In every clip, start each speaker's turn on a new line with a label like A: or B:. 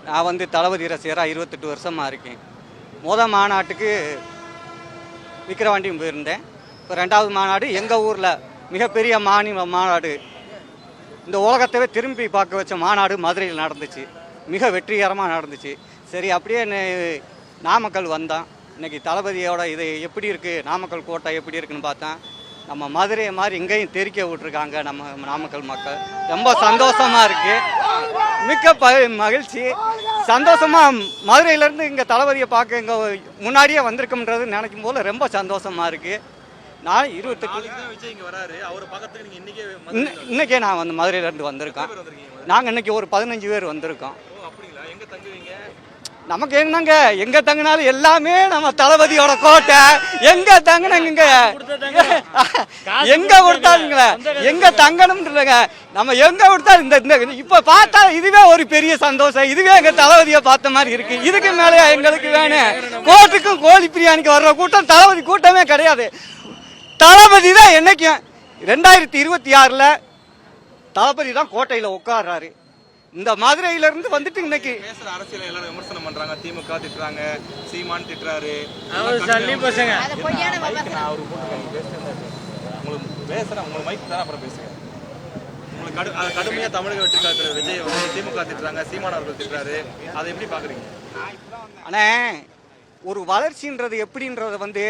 A: நான் வந்து தளபதி ரசிகராக 28 வருஷமாக இருக்கேன். மாநாட்டுக்கு விக்கிரவாண்டியும் போயிருந்தேன். இப்போ 2வது மாநாடு எங்கள் ஊரில் மிகப்பெரிய மாநாடு, இந்த உலகத்தவே திரும்பி பார்க்க வச்ச மாநாடு மதுரையில் நடந்துச்சு. மிக வெற்றிகரமாக நடந்துச்சு. சரி, அப்படியே நாமக்கல் வந்தோம். இன்றைக்கி தளபதியோட இது எப்படி இருக்குது, நாமக்கல் கோட்டை எப்படி இருக்குன்னு பார்த்தேன். நம்ம மதுரையை மாதிரி இங்கேயும் தெரிக்க விட்ருக்காங்க நம்ம நாமக்கல் மக்கள். ரொம்ப சந்தோஷமாக இருக்குது. மிக்க மகிழ்ச்சி, சந்தோஷமாக மதுரையிலேருந்து இங்கே தளபதியை பார்க்க இங்கே முன்னாடியே வந்திருக்கோம்ன்றது நினைக்கும் போது ரொம்ப சந்தோஷமாக இருக்குது. நான் 28 இன்னைக்கே நான் வந்து மதுரையிலேருந்து வந்திருக்கேன். நாங்கள் இன்றைக்கி ஒரு 15 பேர் வந்திருக்கோம். நமக்கு என்னங்க, எங்க தங்கினாலும் எல்லாமே நம்ம தளபதியோட கோட்டை. எங்க தங்கினங்க, எங்க கொடுத்தாலுங்களே, எங்க தங்கணும்ன்றங்க, நம்ம எங்க கொடுத்தாலும் இந்த இப்ப பார்த்தா இதுவே ஒரு பெரிய சந்தோஷம். இதுவே எங்க தளபதியை பார்த்த மாதிரி இருக்கு. இதுக்கு மேலே எங்களுக்கு வேணும். கோட்டுக்கும் கோழி பிரியாணிக்கு வர்ற கூட்டம் தளபதி கூட்டமே கிடையாது. தளபதி தான் என்னைக்கும் 2026 தளபதி தான் கோட்டையில் உட்கார்றாரு. இந்த மதுரையில இருந்து வந்துட்டு இன்னைக்கு
B: பேசுற அரசியல் எல்லாரும் விமர்சனம் பண்றாங்க. திமுக திட்டுறாங்க, சீமான் திட்டுறாரு.
C: உங்களுக்கு
B: பேசுறேன், உங்களுக்கு மைக் தர அப்புறம் பேசுங்க. உங்களுக்கு கடுமையா தமிழக வெற்றி காத்துற விஜய் வந்து திமுக திட்டுறாங்க, சீமான் அவர்கள் திட்டுறாரு. அதை எப்படி பாக்குறீங்க?
A: அண்ணே, ஒரு வளர்ச்சின்றது எப்படின்றத வந்து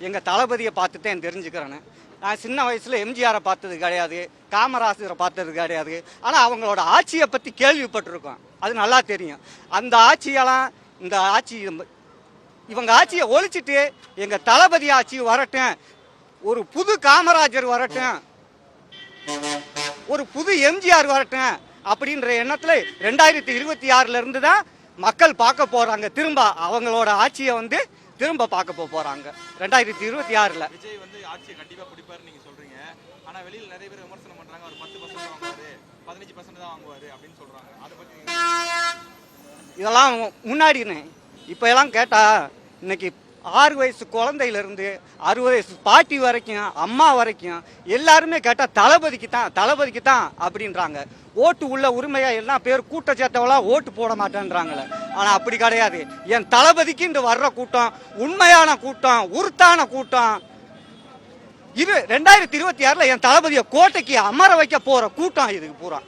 A: எங்கள் தளபதியை பார்த்துட்டேன் தெரிஞ்சுக்கிறேன்னு. நான் சின்ன வயசில் எம்ஜிஆரை பார்த்தது கிடையாது, காமராஜரை பார்த்தது கிடையாது. ஆனால் அவங்களோட ஆட்சியை பற்றி கேள்விப்பட்டிருக்கோம், அது நல்லா தெரியும். அந்த ஆட்சியெல்லாம் இந்த ஆட்சி இவங்க ஆட்சியை ஒழிச்சிட்டு எங்கள் தளபதி ஆட்சி வரட்டும், ஒரு புது காமராஜர் வரட்டும், ஒரு புது எம்ஜிஆர் வரட்டும் அப்படின்ற எண்ணத்தில் 2026 தான் மக்கள் பார்க்க போகிறாங்க. திரும்ப அவங்களோட ஆட்சியை வந்து திரும்ப பார்க்க போறாங்க 2026.
B: விஜய் வந்து ஆட்சியை கண்டிப்பா பிடிப்பாரு நீங்க சொல்றீங்க. ஆனா வெளியில நிறைய பேர் விமர்சனம் பண்றாங்க. அவர் 10% வாங்குவாரு, 15% தான் வாங்குவாரு அப்படின்னு சொல்றாங்க. அதை பத்தி
A: இதெல்லாம் முன்னாடினே. இப்போ எல்லாம் கேட்டா இன்னைக்கு 6 வயசு குழந்தையிலிருந்து 60 வயசு பாட்டி வரைக்கும், அம்மா வரைக்கும் எல்லாருமே கேட்டால் தளபதிக்கு தான் அப்படின்றாங்க. ஓட்டு உள்ள உரிமையா எல்லாம் பேர் கூட்ட சேர்த்தவெல்லாம் ஓட்டு போட மாட்டேன்றாங்களே. ஆனால் அப்படி கிடையாது. என் தளபதிக்கு இந்த வர்ற கூட்டம் உண்மையான கூட்டம், உருத்தான கூட்டம். இது 2026 என் தளபதியை கோட்டைக்கு அமர வைக்க போற கூட்டம் இதுக்கு பூரா.